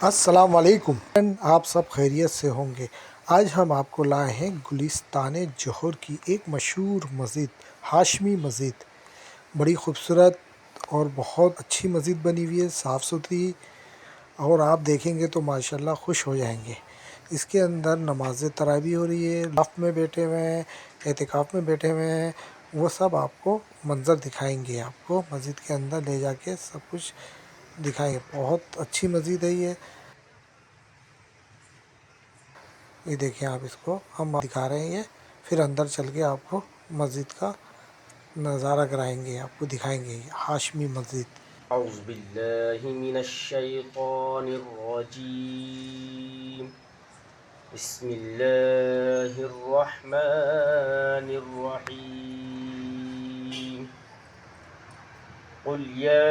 السلام علیکم، آپ سب خیریت سے ہوں گے۔ آج ہم آپ کو لائے ہیں گلستان جوہر کی ایک مشہور مسجد، ہاشمی مسجد۔ بڑی خوبصورت اور بہت اچھی مسجد بنی ہوئی ہے، صاف ستھری، اور آپ دیکھیں گے تو ماشاءاللہ خوش ہو جائیں گے۔ اس کے اندر نماز تراویح ہو رہی ہے، صف میں بیٹھے ہوئے ہیں، اعتکاف میں بیٹھے ہوئے ہیں، وہ سب آپ کو منظر دکھائیں گے۔ آپ کو مسجد کے اندر لے جا کے سب کچھ دکھائیں گے۔ بہت اچھی مسجد ہے یہ دیکھیں آپ، اس کو ہم دکھا رہے ہیں، پھر اندر چل کے آپ کو مسجد کا نظارہ کرائیں گے، آپ کو دکھائیں گے ہاشمی مسجد۔ اعوذ باللہ من الشیطان الرجیم، بسم اللہ الرحمن الرحیم، قل یا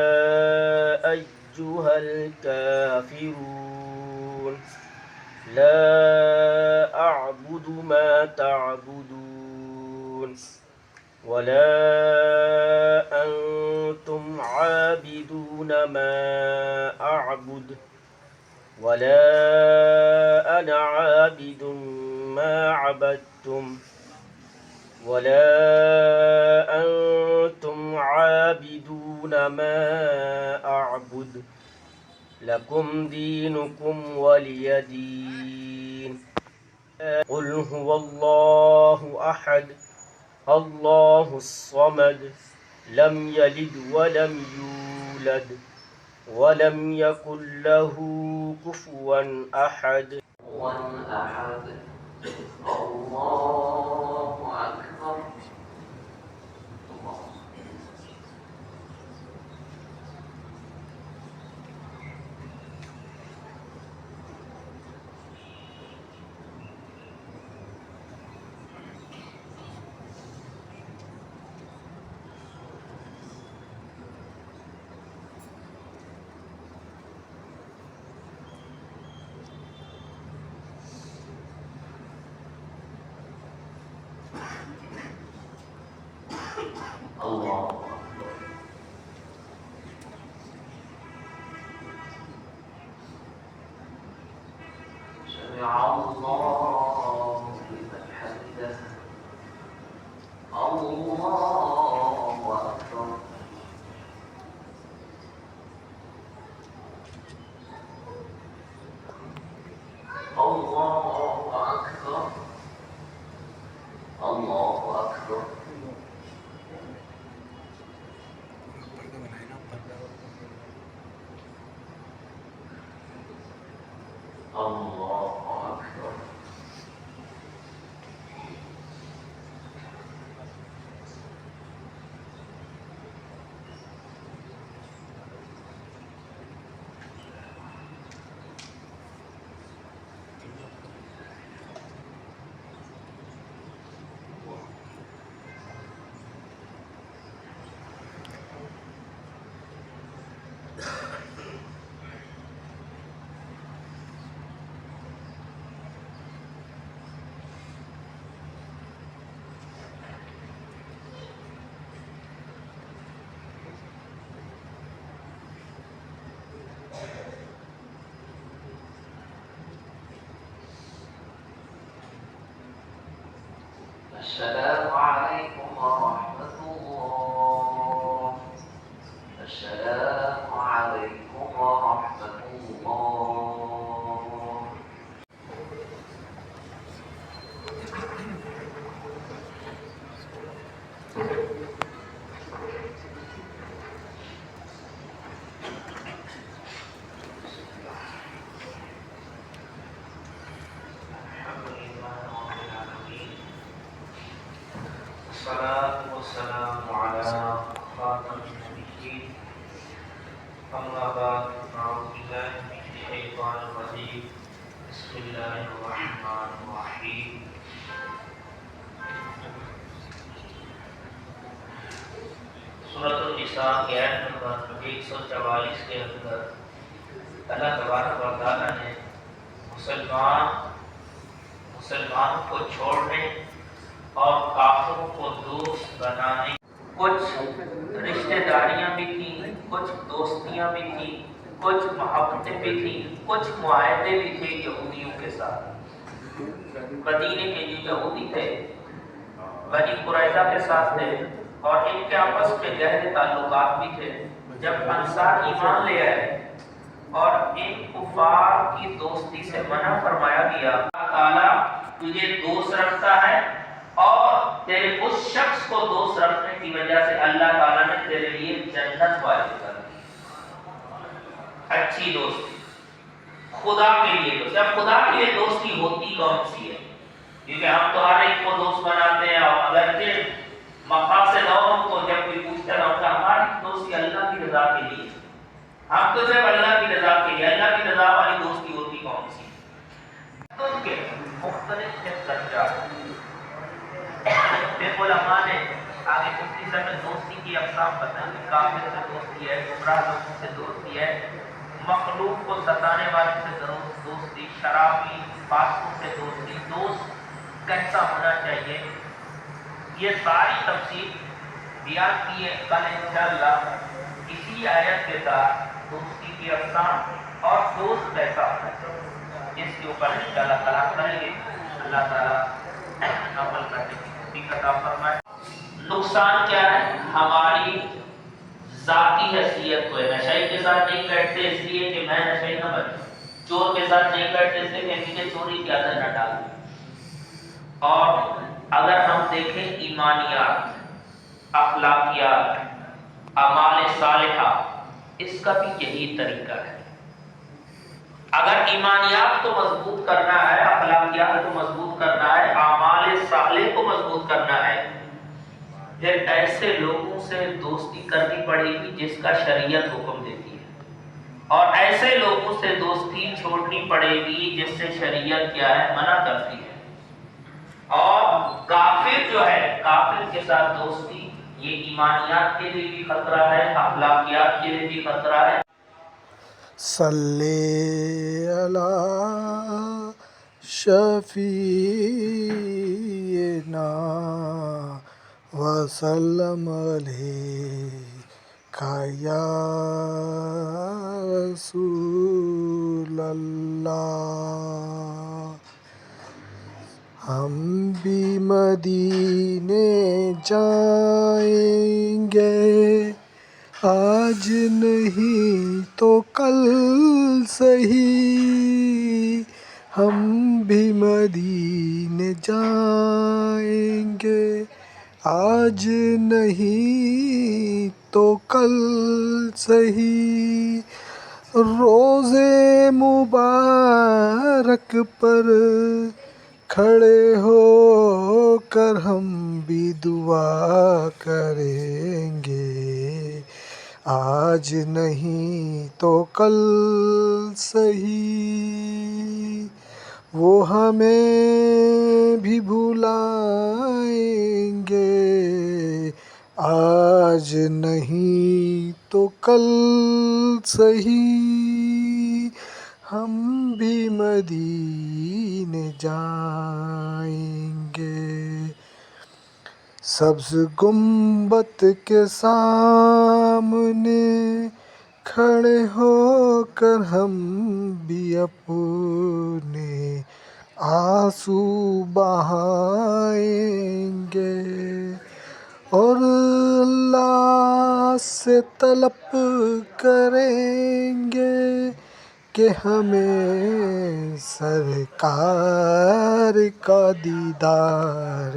ایہا الکافرون لا اعبد ما تعبدون ولا أنتم عابدون ما أعبد ولا أنا عابد ما عبدتم ولا أنتم عابدون ما أعبد لكم دينكم ولي دين قل هو الله أحد الله الصمد لم يلد ولم يولد ولم يكن له كفوا أحد الله أكبر الله سمع الله لمن حمده الله أكبر الله أكبر الله أكبر الله أكبر السلام عليكم ورحمة الله السلام عليكم ورحمة الله الحمد لله رب العالمين والصلاة والسلام على خاتم النبيين أما بعد أعوذ بالله من الشيطان الرجيم بسم الله الرحمن الرحيم سورۃ النساء کی آیت نمبر 144 کے اندر اللہ تبارک و تعالیٰ نے مسلمانوں کو چھوڑنے اور کافروں کو دوست بنانے، کچھ رشتہ داریاں بھی تھیں، کچھ دوستیاں بھی تھیں، کچھ محبتیں بھی تھیں، کچھ معاہدے بھی تھے یہودیوں کے ساتھ۔ مدینے کے جو یہودی تھے بنی قریظہ کے ساتھ تھے اور ان کے آپس میں گہرے تعلقات بھی تھے۔ جب انصار ایمان لے آئے اور ان کفار کی دوستی سے منع فرمایا گیا، اللہ تعالیٰ تجھے دوست رکھتا ہے اور تیرے اس شخص کو دوست رکھنے کی وجہ سے اللہ تعالیٰ نے تیرے لیے جنت واجب کر دی۔ اچھی دوستی خدا کے لیے دوستی۔ اب خدا کے لیے دوستی ہوتی کون سی ہے؟ کیونکہ ہم تو ہر ایک کو دوست بناتے ہیں، اور اگرچہ مقاصد اور کو جب کوئی پوچھتا ہے کہ ہماری دوستی اللہ کی رضا کے لیے، ہم تو صرف اللہ کی رضا کے لیے، اللہ کی رضا والی دوستی ہوتی کون سی؟ تو ان کے مختلف درجات علماء نے آگے مختصر میں دوستی کی اقسام بتائیں۔ کافر سے دوستی ہے، گمراہ لوگوں سے دوستی ہے، مخلوق کو ستانے والے سے دوستی، شرابی فاسقوں سے دوستی، دوست کیسا ہونا چاہیے، یہ ساری تفصیل بیان کی ہے۔ کل انشاءاللہ اسی آیت کے ساتھ دوستی کی اقسام اور دوست کیسا ہونا چاہیے اس کے اوپر انشاءاللہ کلام کریں گے۔ اللہ تعالیٰ عمل کرنے کی توفیق عطا فرمائے۔ نقصان کیا ہے؟ ہماری ذاتی حیثیت کو ہے۔ نشئی کے ساتھ نہیں بیٹھتے اس لیے کہ میں نشئی نہ بنوں، چور کے ساتھ نہیں بیٹھتے اس لیے کہ مجھے چوری کی عادت نہ ڈالوں۔ اور اگر ہم دیکھیں ایمانیات، اخلاقیات، اعمال صالحہ، اس کا بھی یہی طریقہ ہے۔ اگر ایمانیات کو مضبوط کرنا ہے، اخلاقیات کو مضبوط کرنا ہے، اعمال صالح کو مضبوط کرنا ہے، پھر ایسے لوگوں سے دوستی کرنی پڑے گی جس کا شریعت حکم دیتی ہے، اور ایسے لوگوں سے دوستی چھوڑنی پڑے گی جس سے شریعت کیا ہے؟ منع کرتی ہے۔ اور کافر جو ہے، کافر کے ساتھ دوستی یہ ایمانیات کے لیے بھی خطرہ ہے، اخلاقیات کے لیے بھی خطرہ ہے۔ صلی علی شفیعنا وسلم علیک یا رسول اللہ۔ ہم بھی مدینے جائیں گے، آج نہیں تو کل سہی، ہم بھی مدینے جائیں گے، آج نہیں تو کل سہی، روزے مبارک پر کھڑے ہو کر ہم بھی دعا کریں گے، آج نہیں تو کل سہی، وہ ہمیں بھی بھلائیں گے، آج نہیں تو کل سہی، ہم بھی مدینے جائیں گے۔ سبز گنبد کے سامنے کھڑے ہو کر ہم بھی اپنے آنسو بہائیں گے، اور اللہ سے طلب کریں گے کہ ہمیں سرکار کا دیدار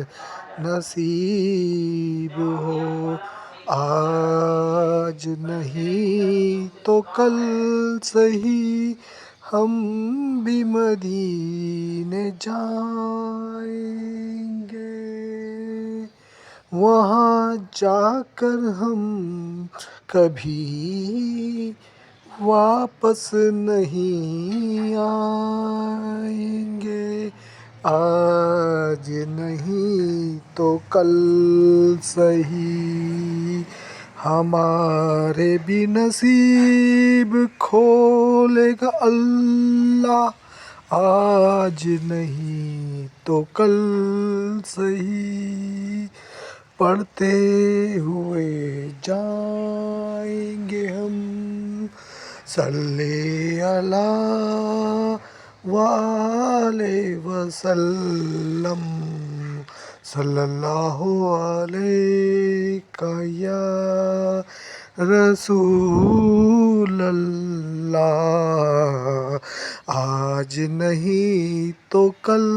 نصیب ہو، آج نہیں تو کل سہی، ہم بھی مدینے جائیں گے، وہاں جا کر ہم کبھی واپس نہیں آئیں گے، آج نہیں تو کل سہی، ہمارے بھی نصیب کھولے گا اللہ، آج نہیں تو کل سہی، پڑھتے ہوئے جائیں گے ہم صلی اللہ وآلہ وسلم صلی اللہ علیہ یا رسول اللہ آج نہیں تو کل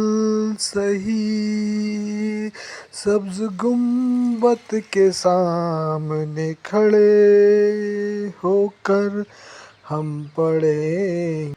سہی سبز گنبد کے سامنے کھڑے ہو کر ہم پڑھیں